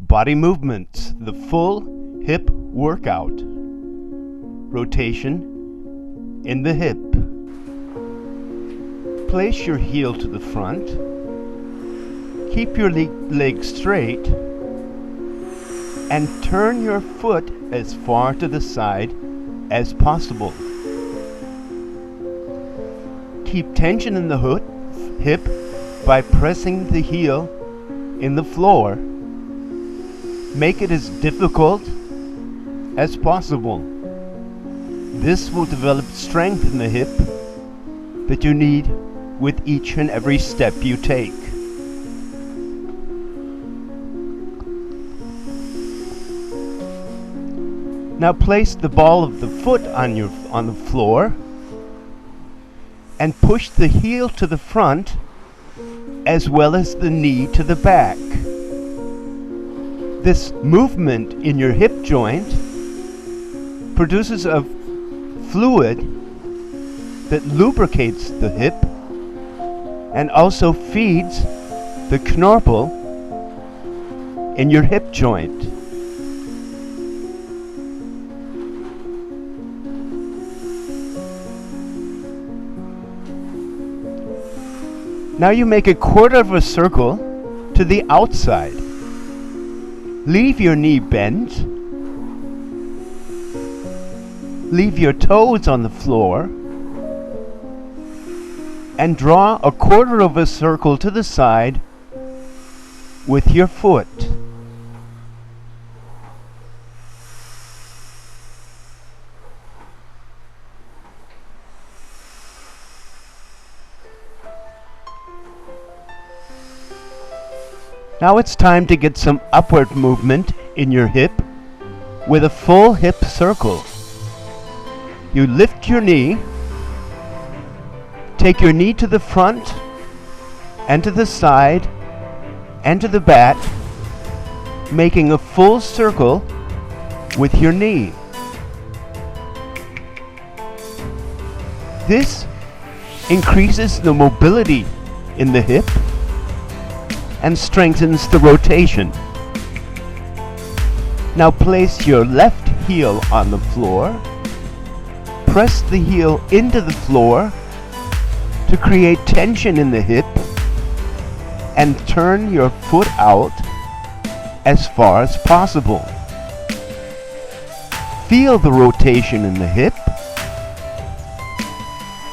Body movements, the full hip workout. Rotation in the hip. Place your heel to the front. Keep your leg straight and turn your foot as far to the side as possible. Keep tension in the hip by pressing the heel in the floor. Make it as difficult as possible. This will develop strength in the hip that you need with each and every step you take. Now place the ball of the foot on the floor and push the heel to the front as well as the knee to the back. This movement in your hip joint produces a fluid that lubricates the hip and also feeds the knorpel in your hip joint. Now you make a quarter of a circle to the outside. Leave your knee bent. Leave your toes on the floor. And draw a quarter of a circle to the side with your foot. Now it's time to get some upward movement in your hip with a full hip circle. You lift your knee, take your knee to the front and to the side and to the back, making a full circle with your knee. This increases the mobility in the hip and strengthens the rotation. Now place your left heel on the floor. Press the heel into the floor to create tension in the hip and turn your foot out as far as possible. Feel the rotation in the hip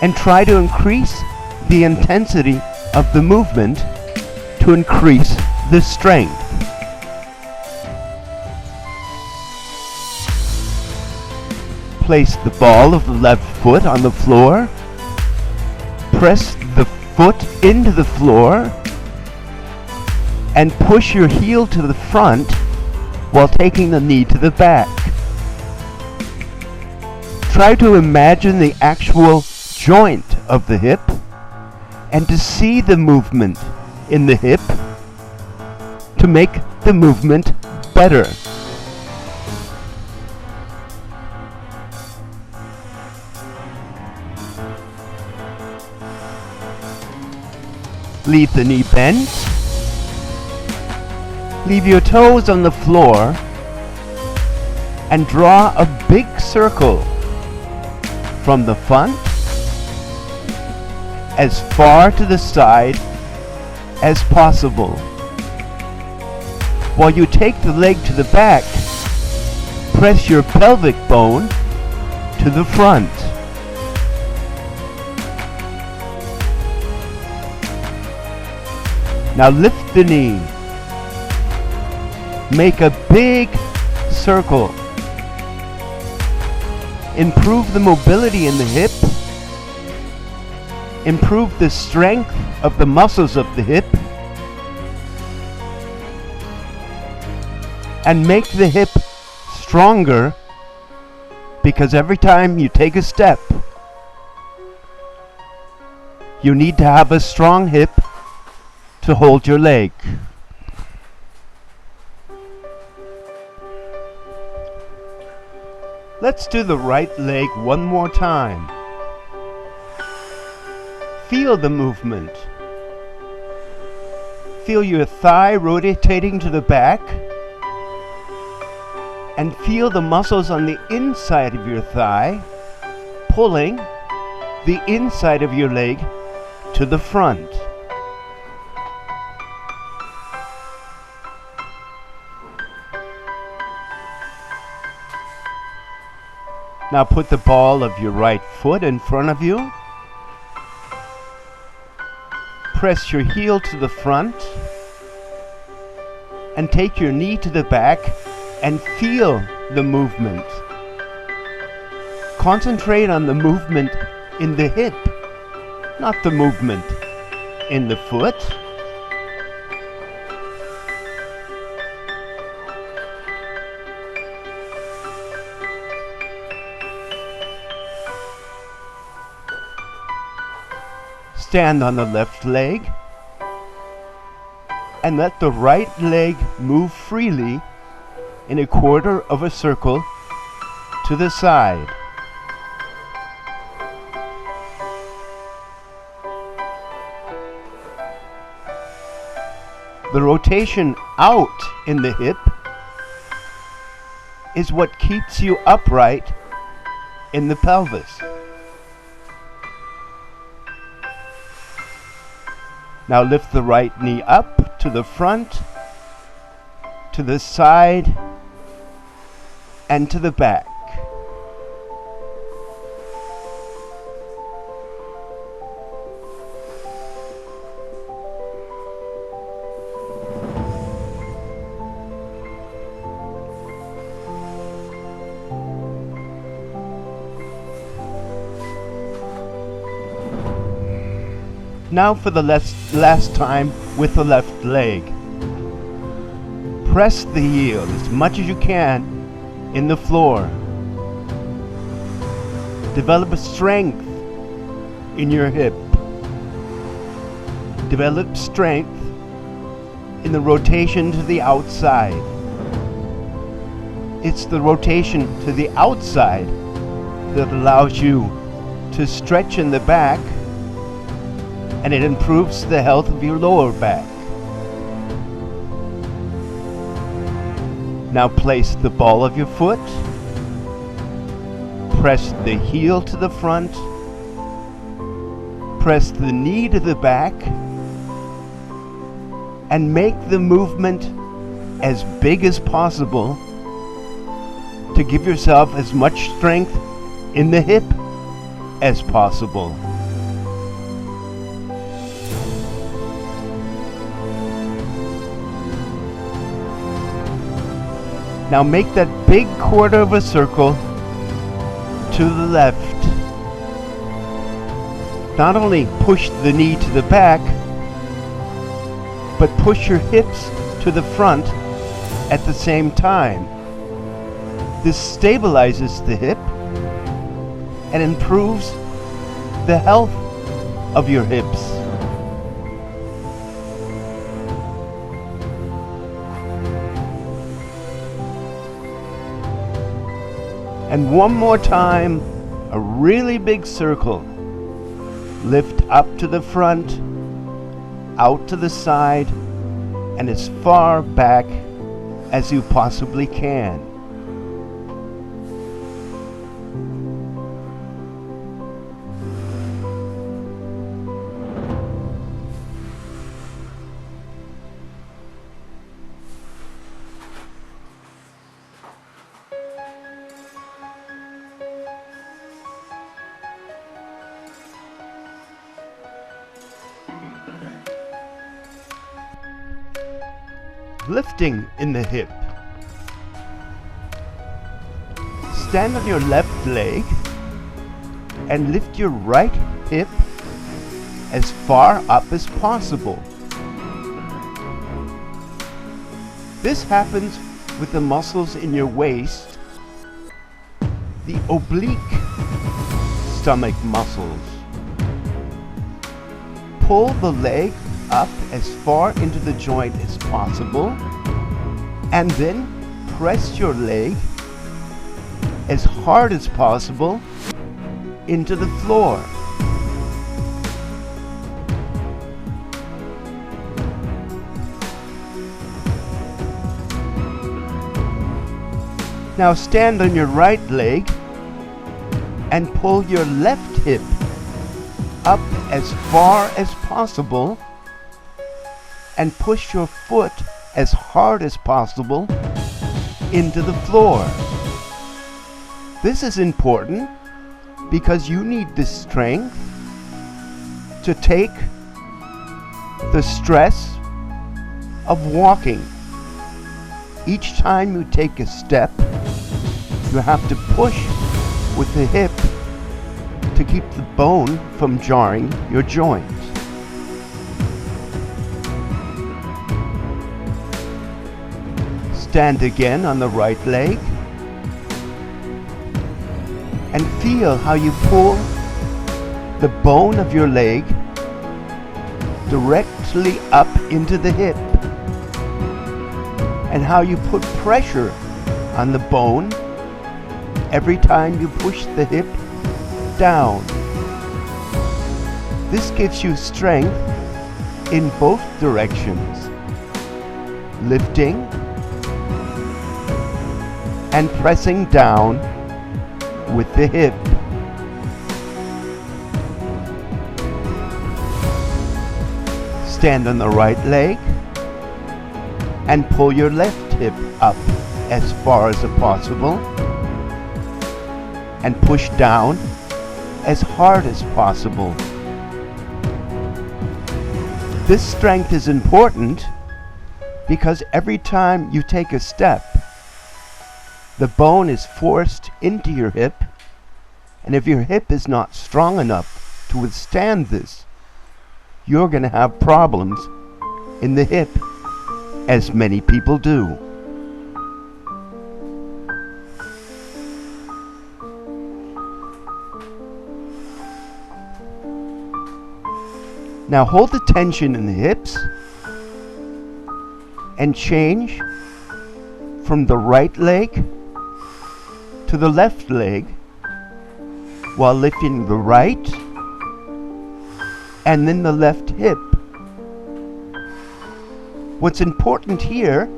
and try to increase the intensity of the movement to increase the strength. Place the ball of the left foot on the floor. Press the foot into the floor and push your heel to the front while taking the knee to the back. Try to imagine the actual joint of the hip and to see the movement in the hip to make the movement better. Leave the knee bent. Leave your toes on the floor and draw a big circle from the front as far to the side as possible. While you take the leg to the back, press your pelvic bone to the front. Now lift the knee. Make a big circle. Improve the mobility in the hip. Improve the strength of the muscles of the hip. And make the hip stronger, because every time you take a step, you need to have a strong hip to hold your leg. Let's do the right leg one more time. Feel the movement. Feel your thigh rotating to the back and feel the muscles on the inside of your thigh pulling the inside of your leg to the front. Now put the ball of your right foot in front of you. Press your heel to the front and take your knee to the back and feel the movement. Concentrate on the movement in the hip, not the movement in the foot. Stand on the left leg and let the right leg move freely in a quarter of a circle to the side. The rotation out in the hip is what keeps you upright in the pelvis. Now lift the right knee up to the front, to the side, and to the back. Now for the last time with the left leg. Press the heel as much as you can in the floor. Develop a strength in your hip. Develop strength in the rotation to the outside. It's the rotation to the outside that allows you to stretch in the back, and it improves the health of your lower back. Now place the ball of your foot, press the heel to the front, press the knee to the back, and make the movement as big as possible to give yourself as much strength in the hip as possible. Now make that big quarter of a circle to the left. Not only push the knee to the back, but push your hips to the front at the same time. This stabilizes the hip and improves the health of your hips. And one more time, a really big circle. Lift up to the front, out to the side, and as far back as you possibly can. Lifting in the hip. Stand on your left leg and lift your right hip as far up as possible. This happens with the muscles in your waist, the oblique stomach muscles. Pull the leg up as far into the joint as possible, and then press your leg as hard as possible into the floor. Now stand on your right leg and pull your left hip up as far as possible and push your foot as hard as possible into the floor. This is important because you need the strength to take the stress of walking. Each time you take a step, you have to push with the hip to keep the bone from jarring your joint. Stand again on the right leg and feel how you pull the bone of your leg directly up into the hip, and how you put pressure on the bone every time you push the hip down. This gives you strength in both directions, lifting and pressing down with the hip. Stand on the right leg and pull your left hip up as far as possible and push down as hard as possible. This strength is important because every time you take a step, the bone is forced into your hip, and if your hip is not strong enough to withstand this, you're going to have problems in the hip, as many people do. Now hold the tension in the hips and change from the right leg to the left leg while lifting the right and then the left hip. What's important here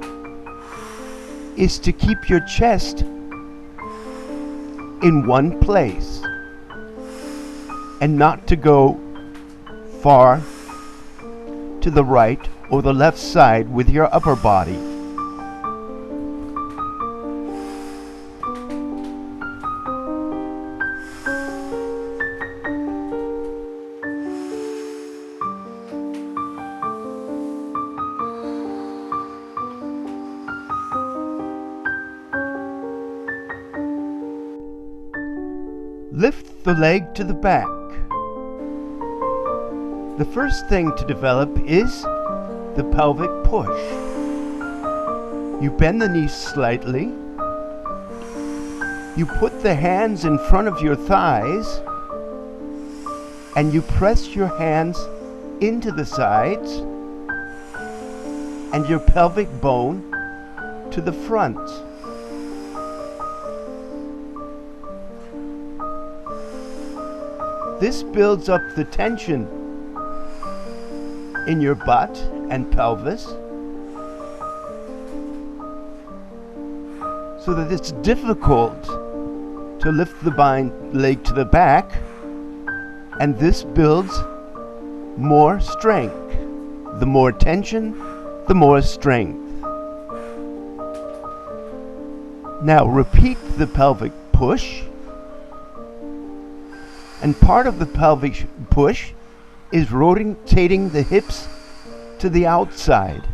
is to keep your chest in one place and not to go far to the right or the left side with your upper body. Lift the leg to the back. The first thing to develop is the pelvic push. You bend the knees slightly. You put the hands in front of your thighs and you press your hands into the sides and your pelvic bone to the front. This builds up the tension in your butt and pelvis so that it's difficult to lift the leg to the back, and this builds more strength. The more tension, the more strength. Now repeat the pelvic push. And part of the pelvic push is rotating the hips to the outside.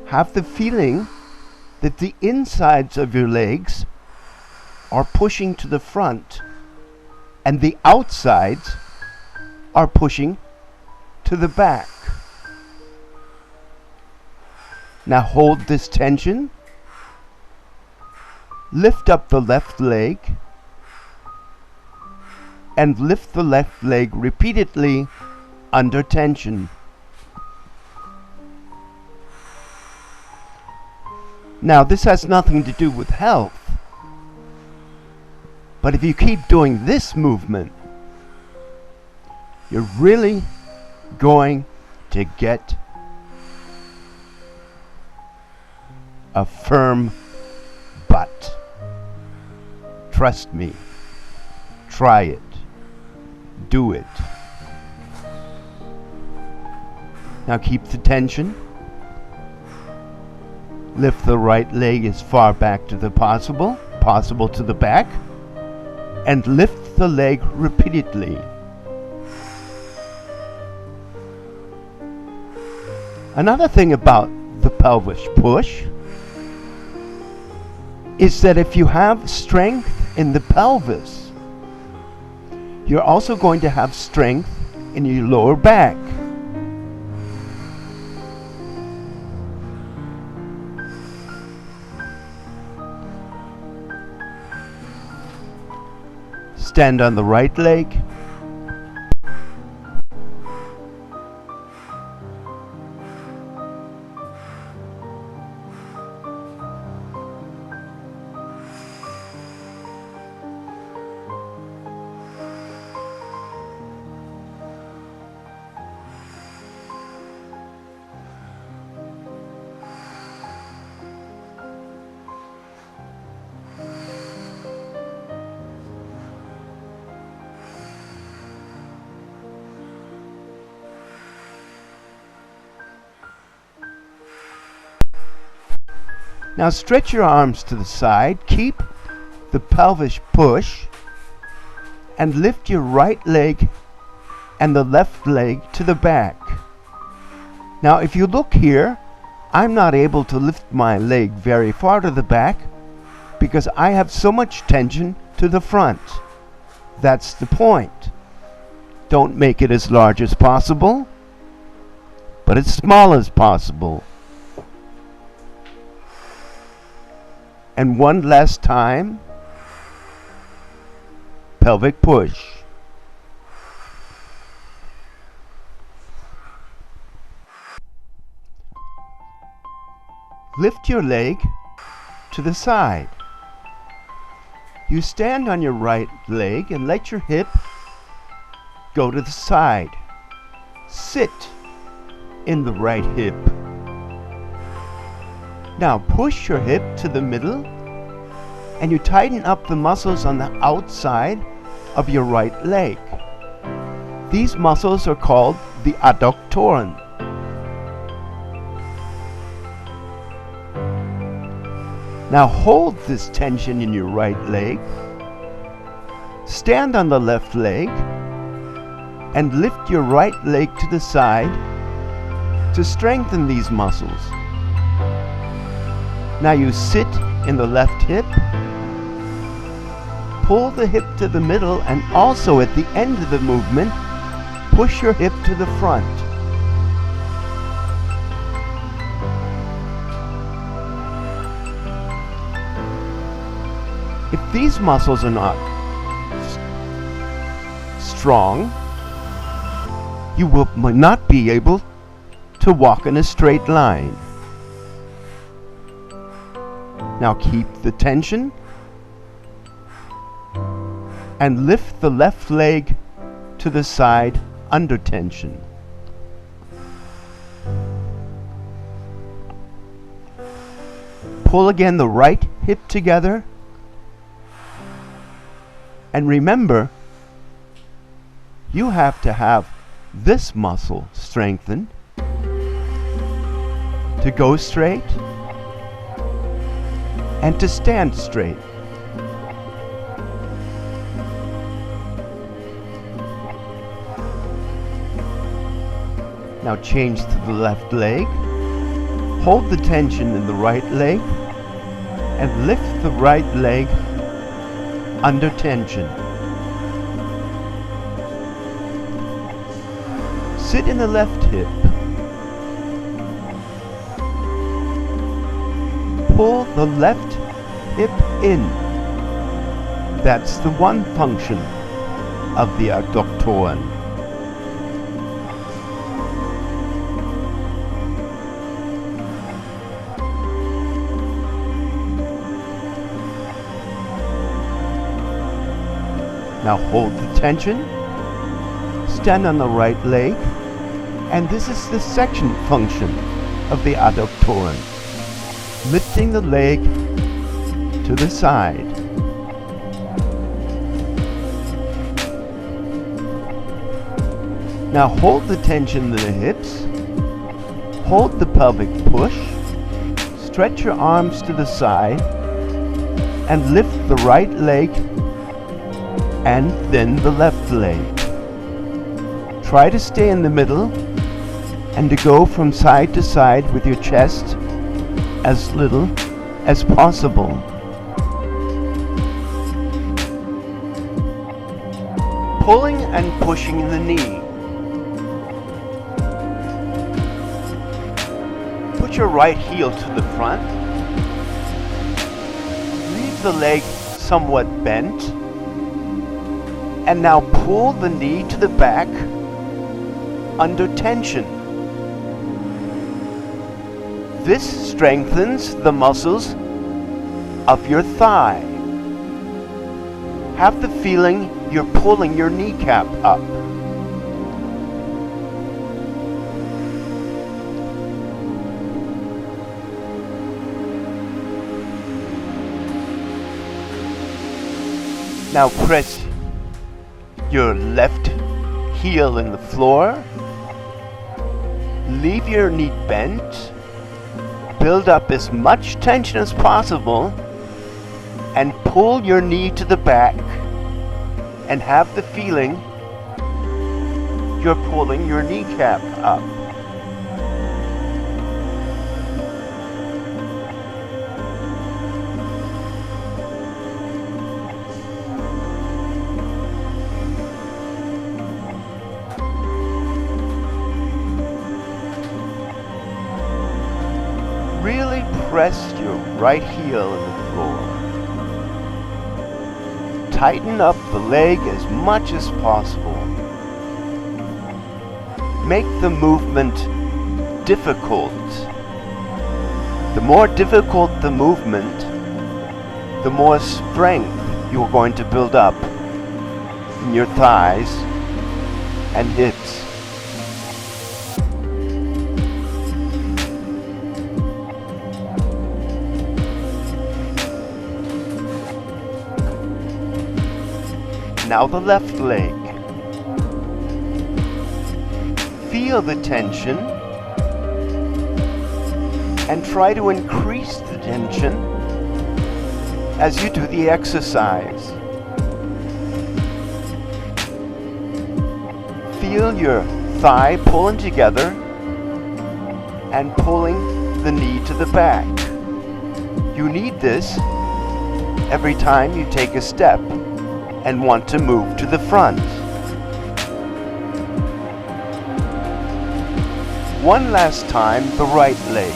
Have the feeling that the insides of your legs are pushing to the front and the outsides are pushing to the back. Now hold this tension. Lift up the left leg and lift the left leg repeatedly under tension. Now this has nothing to do with health, but if you keep doing this movement, you're really going to get a firm butt. Trust me. Try it. Do it. Now keep the tension. Lift the right leg as far back to the possible to the back, and lift the leg repeatedly. Another thing about the pelvic push is that if you have strength in the pelvis, you're also going to have strength in your lower back. Stand on the right leg. Now stretch your arms to the side, keep the pelvic push, and lift your right leg and the left leg to the back. Now if you look here, I'm not able to lift my leg very far to the back because I have so much tension to the front. That's the point. Don't make it as large as possible, but as small as possible. And one last time, pelvic push. Lift your leg to the side. You stand on your right leg and let your hip go to the side. Sit in the right hip. Now push your hip to the middle and you tighten up the muscles on the outside of your right leg. These muscles are called the adductoren. Now hold this tension in your right leg. Stand on the left leg and lift your right leg to the side to strengthen these muscles. Now you sit in the left hip, pull the hip to the middle, and also at the end of the movement, push your hip to the front. If these muscles are not strong, you will not be able to walk in a straight line. Now keep the tension and lift the left leg to the side under tension. Pull again the right hip together, and remember, you have to have this muscle strengthened to go straight and to stand straight. Now change to the left leg. Hold the tension in the right leg and lift the right leg under tension. Sit in the left hip. Pull the left hip in. That's the one function of the adductoren. Now hold the tension, stand on the right leg, and this is the second function of the adductoren. Lifting the leg to the side. Now hold the tension in the hips, hold the pelvic push, stretch your arms to the side, and lift the right leg and then the left leg. Try to stay in the middle and to go from side to side with your chest as little as possible. Pulling and pushing the knee. Put your right heel to the front. Leave the leg somewhat bent. And now pull the knee to the back under tension. This strengthens the muscles of your thigh. Have the feeling you're pulling your kneecap up. Now press your left heel in the floor. Leave your knee bent. Build up as much tension as possible and pull your knee to the back and have the feeling you're pulling your kneecap up. Really press your right heel in the floor. Tighten up the leg as much as possible. Make the movement difficult. The more difficult the movement, the more strength you're going to build up in your thighs and hips. Now the left leg. Feel the tension and try to increase the tension as you do the exercise. Feel your thigh pulling together and pulling the knee to the back. You need this every time you take a step and want to move to the front. One last time, the right leg.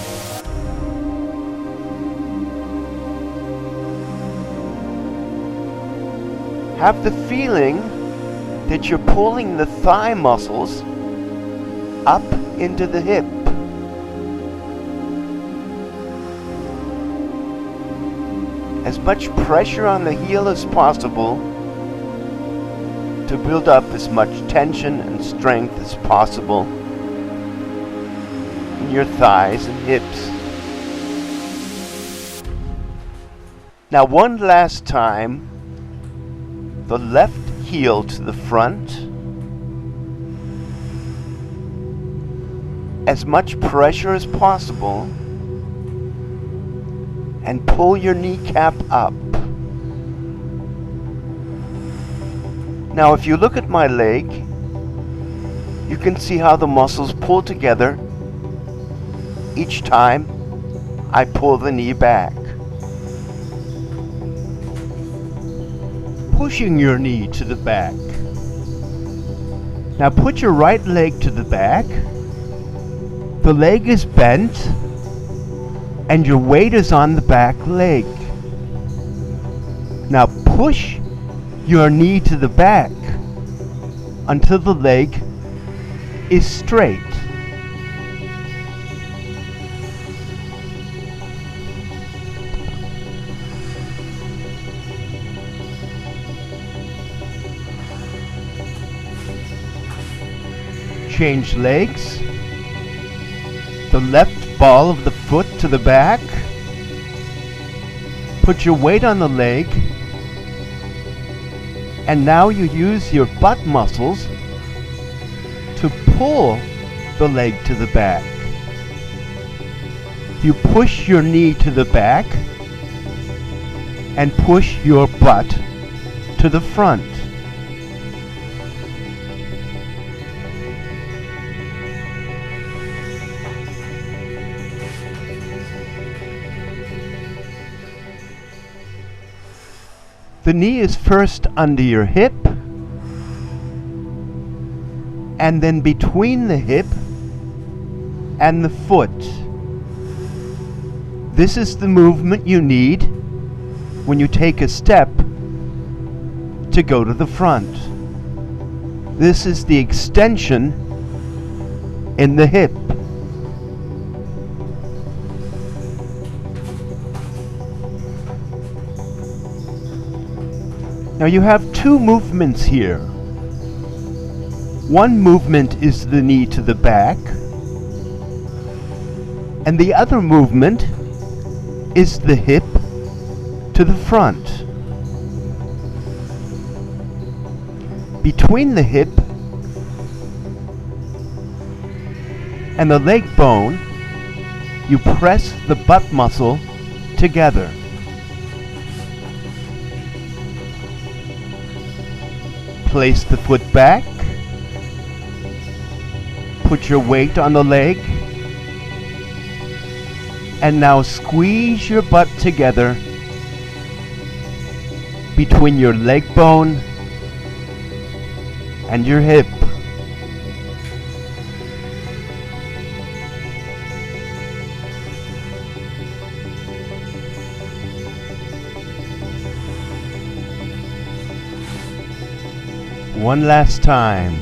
Have the feeling that you're pulling the thigh muscles up into the hip. As much pressure on the heel as possible to build up as much tension and strength as possible in your thighs and hips. Now one last time, the left heel to the front. As much pressure as possible and pull your kneecap up. Now if you look at my leg, you can see how the muscles pull together each time I pull the knee back. Pushing your knee to the back. Now put your right leg to the back. The leg is bent and your weight is on the back leg. Now push your knee to the back until the leg is straight. Change legs. The left ball of the foot to the back. Put your weight on the leg. And now you use your butt muscles to pull the leg to the back. You push your knee to the back and push your butt to the front. The knee is first under your hip, and then between the hip and the foot. This is the movement you need when you take a step to go to the front. This is the extension in the hip. Now you have two movements here. One movement is the knee to the back, and the other movement is the hip to the front. Between the hip and the leg bone, you press the butt muscle together. Place the foot back. Put your weight on the leg. And now squeeze your butt together between your leg bone and your hip. One last time.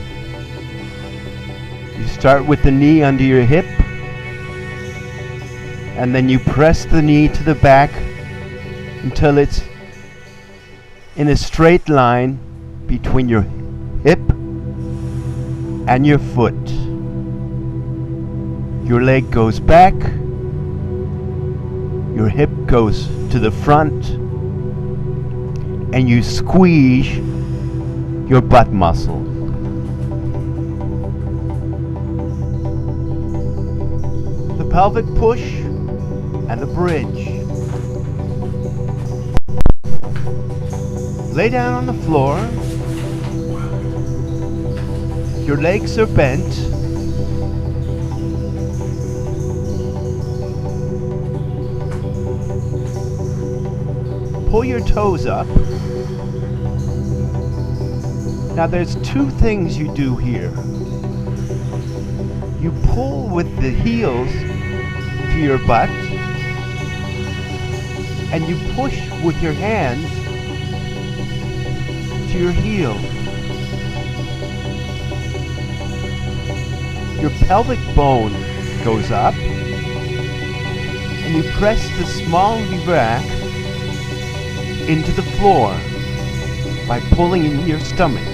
You start with the knee under your hip, and then you press the knee to the back until it's in a straight line between your hip and your foot. Your leg goes back, your hip goes to the front, and you squeeze your butt muscle. The pelvic push and the bridge. Lay down on the floor. Your legs are bent. Pull your toes up. Now there's two things you do here. You pull with the heels to your butt, and you push with your hands to your heel. Your pelvic bone goes up, and you press the small of your back into the floor by pulling in your stomach.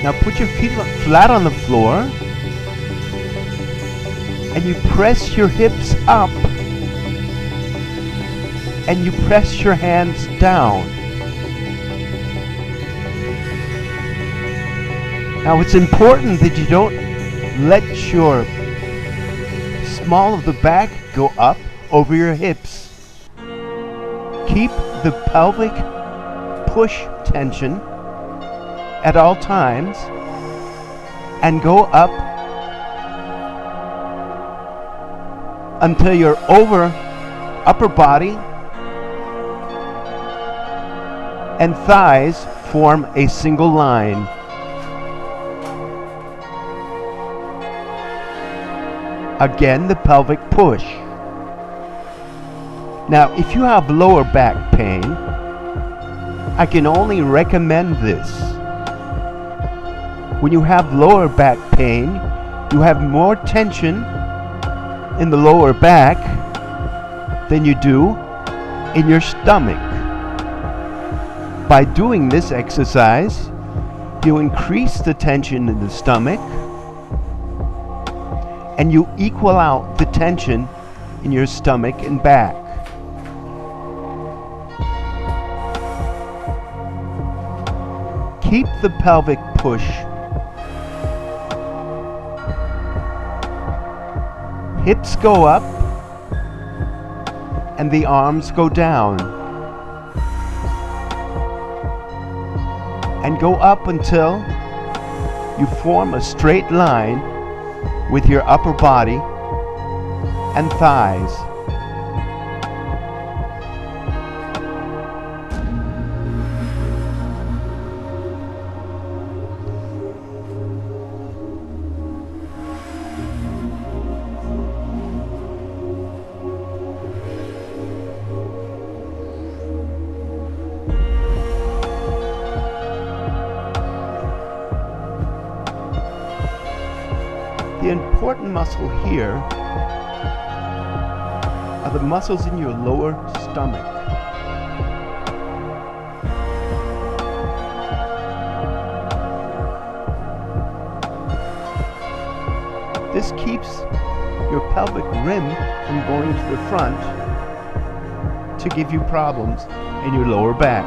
Now put your feet flat on the floor, and you press your hips up, and you press your hands down. Now it's important that you don't let your small of the back go up over your hips. Keep the pelvic push tension at all times and go up until your upper body and thighs form a single line. Again, the pelvic push. Now, if you have lower back pain, I can only recommend this. When you have lower back pain, you have more tension in the lower back than you do in your stomach. By doing this exercise, you increase the tension in the stomach and you equal out the tension in your stomach and back. Keep the pelvic push. Hips go up and the arms go down. And go up until you form a straight line with your upper body and thighs. The important muscle here are the muscles in your lower stomach. This keeps your pelvic rim from going to the front to give you problems in your lower back.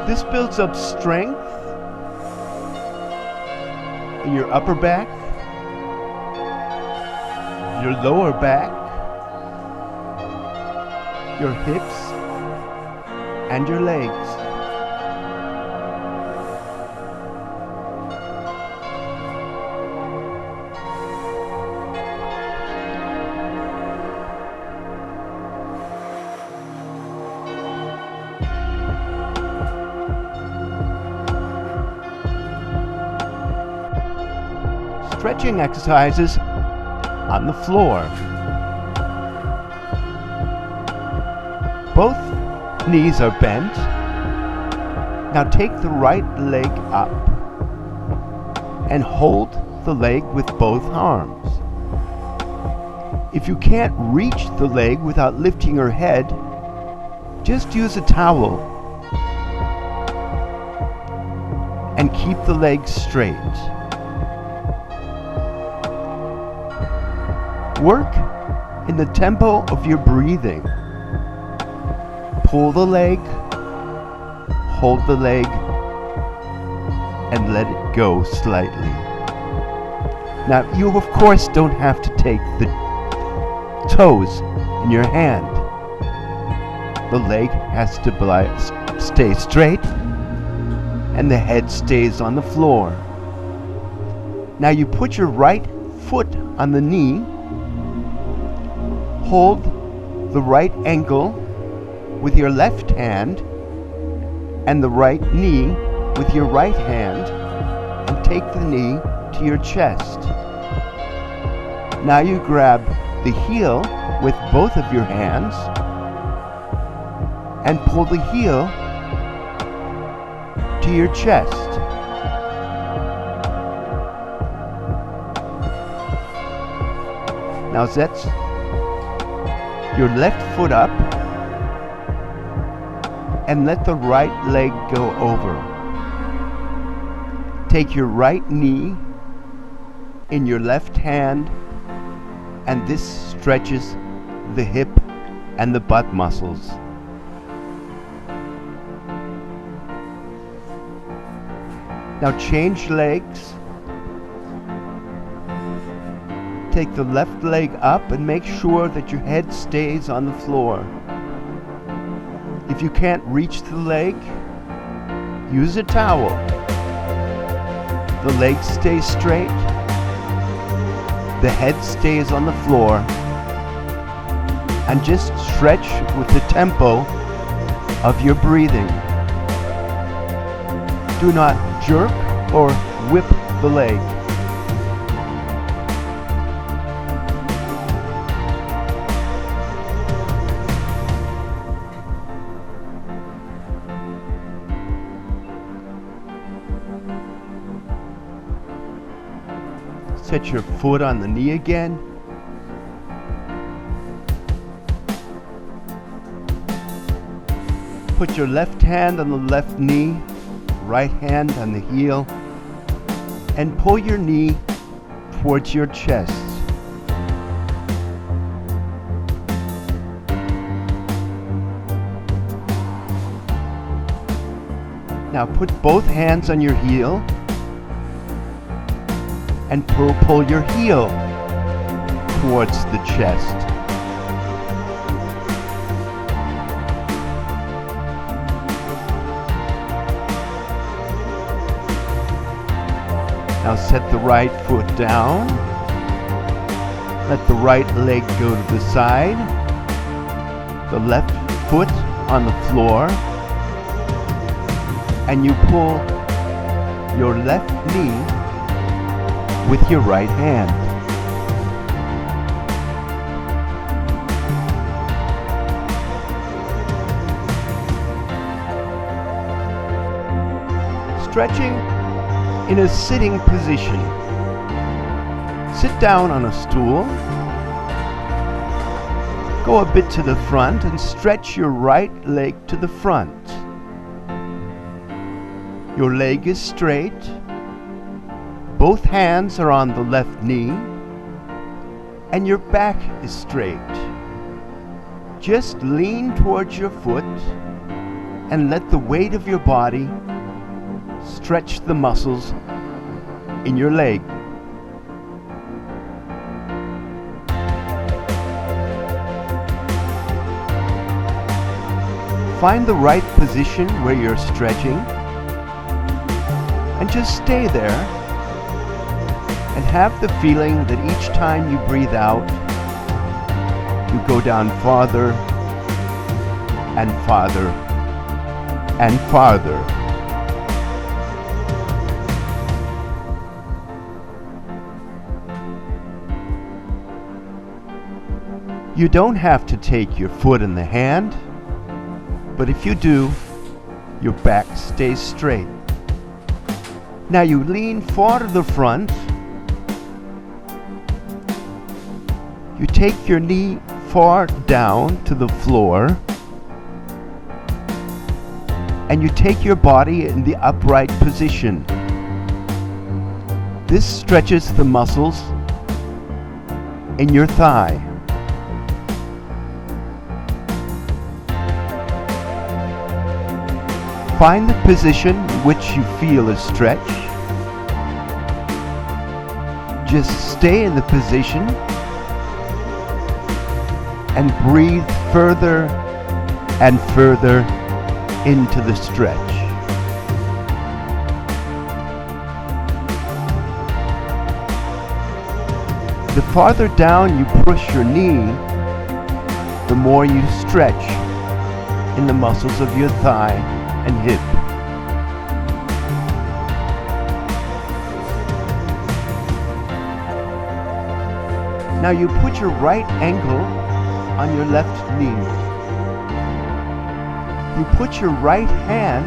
This builds up strength in your upper back, your lower back, your hips, and your legs. Stretching exercises on the floor. Both knees are bent. Now take the right leg up and hold the leg with both arms. If you can't reach the leg without lifting your head, just use a towel and keep the leg straight. Work in the tempo of your breathing. Pull the leg, hold the leg, and let it go slightly. Now, you of course don't have to take the toes in your hand. The leg has to stay straight, and the head stays on the floor. Now you put your right foot on the knee. Hold the right ankle with your left hand and the right knee with your right hand, and take the knee to your chest. Now you grab the heel with both of your hands and pull the heel to your chest. Now that's your left foot up and let the right leg go over. Take your right knee in your left hand, and this stretches the hip and the butt muscles. Now change legs. Take the left leg up and make sure that your head stays on the floor. If you can't reach the leg, use a towel. The leg stays straight, the head stays on the floor, and just stretch with the tempo of your breathing. Do not jerk or whip the leg. Set your foot on the knee again. Put your left hand on the left knee, right hand on the heel, and pull your knee towards your chest. Now put both hands on your heel and pull your heel towards the chest. Now set the right foot down. Let the right leg go to the side. The left foot on the floor. And you pull your left knee with your right hand. Stretching in a sitting position. Sit down on a stool. Go a bit to the front and stretch your right leg to the front. Your leg is straight. Both hands are on the left knee. And your back is straight. Just lean towards your foot and let the weight of your body stretch the muscles in your leg. Find the right position where you're stretching and just stay there and have the feeling that each time you breathe out, you go down farther and farther and farther. You don't have to take your foot in the hand, but if you do, your back stays straight. Now you lean far to the front. You take your knee far down to the floor, and you take your body in the upright position. This stretches the muscles in your thigh. Find the position which you feel a stretch. Just stay in the position and breathe further and further into the stretch. The farther down you push your knee, the more you stretch in the muscles of your thigh and hip. Now you put your right ankle on your left knee. You put your right hand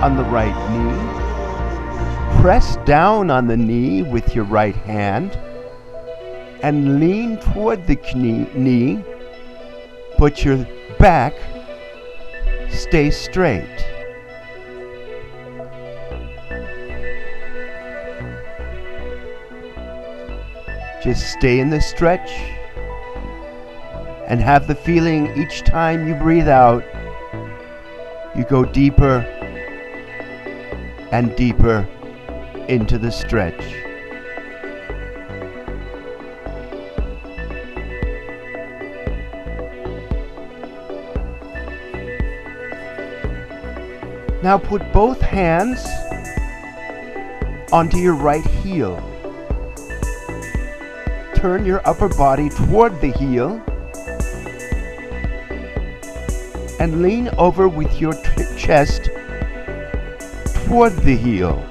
on the right knee. Press down on the knee with your right hand and lean toward the knee, but your back stays straight. Just stay in the stretch and have the feeling each time you breathe out, you go deeper and deeper into the stretch. Now put both hands onto your right heel. Turn your upper body toward the heel and lean over with your chest toward the heel.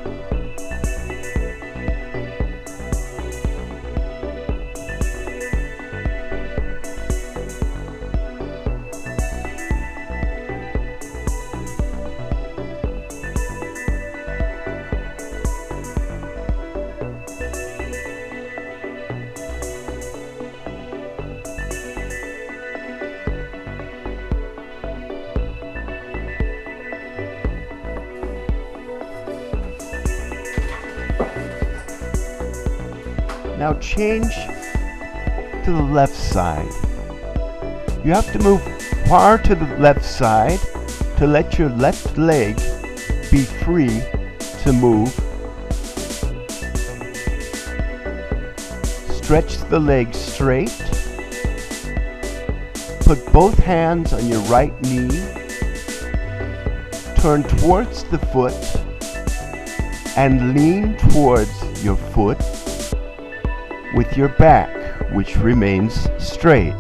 Now change to the left side. You have to move far to the left side to let your left leg be free to move. Stretch the legs straight. Put both hands on your right knee. Turn towards the foot and lean towards your foot with your back, which remains straight.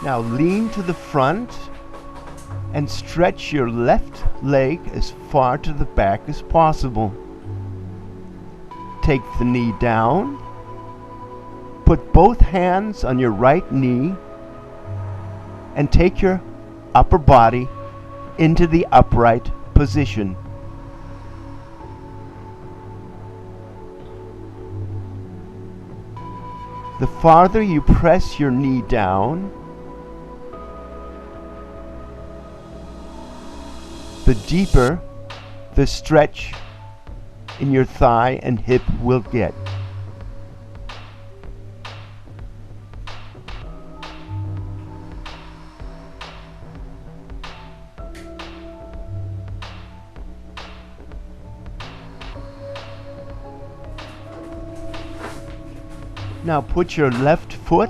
Now lean to the front and stretch your left leg as far to the back as possible. Take the knee down. Put both hands on your right knee and take your upper body into the upright position. The farther you press your knee down, the deeper the stretch in your thigh and hip will get. Now put your left foot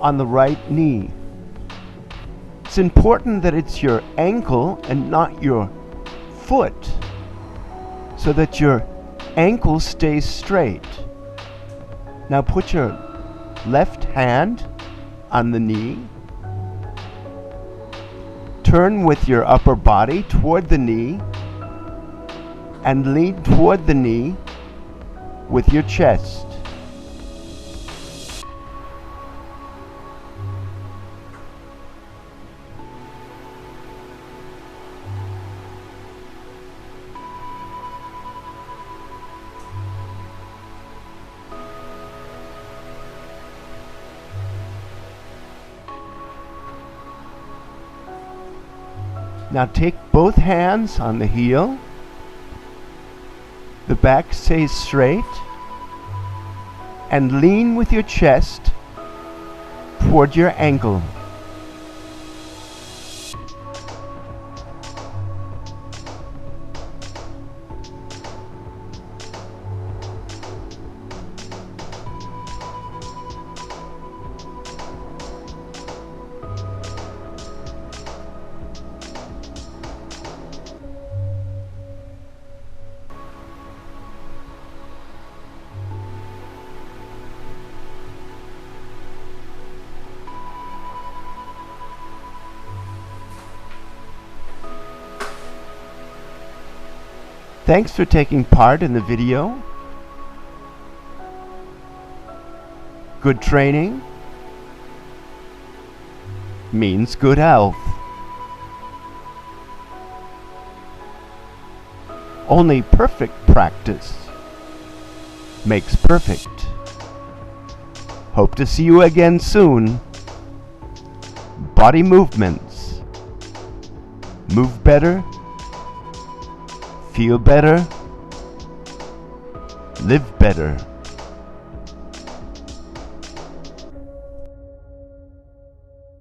on the right knee. It's important that it's your ankle and not your foot, so that your ankle stays straight. Now put your left hand on the knee. Turn with your upper body toward the knee and lean toward the knee with your chest. Now take both hands on the heel. The back stays straight. And lean with your chest toward your ankle. Thanks for taking part in the video. Good training means good health. Only perfect practice makes perfect. Hope to see you again soon. Body movements. Move better. Feel better. Live better.